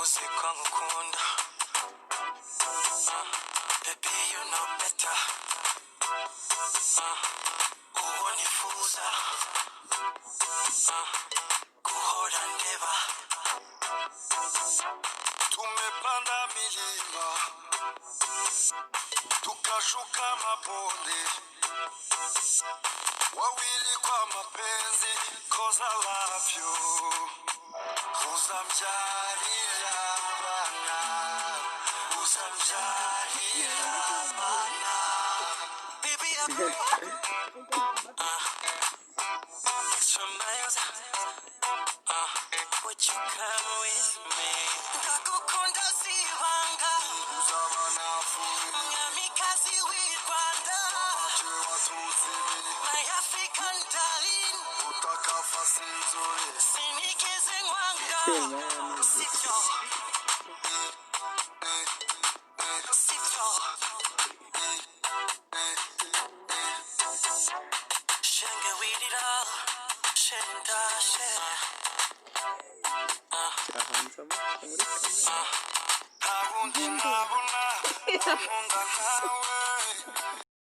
Uziko ngukunda, baby you know better. Uwo nifuza, guhora ndeba. Tumepanda milima, tukashuka mabonde. Wawili kwa mapenzi, 'cause I love you. Uzamjarira bana, uzamjarira bana. Baby, it's from miles. Would you come with me? Ndagukunda sibanga, uzabanafu. Nyamikazi w'i Rwanda, my African darling. Utakafa sinzuri, sinigeze nkwanga. Sibyo, sibyo. Shenge wirira, shenda shera. Ntabundi ntabona, nkunda nkawe.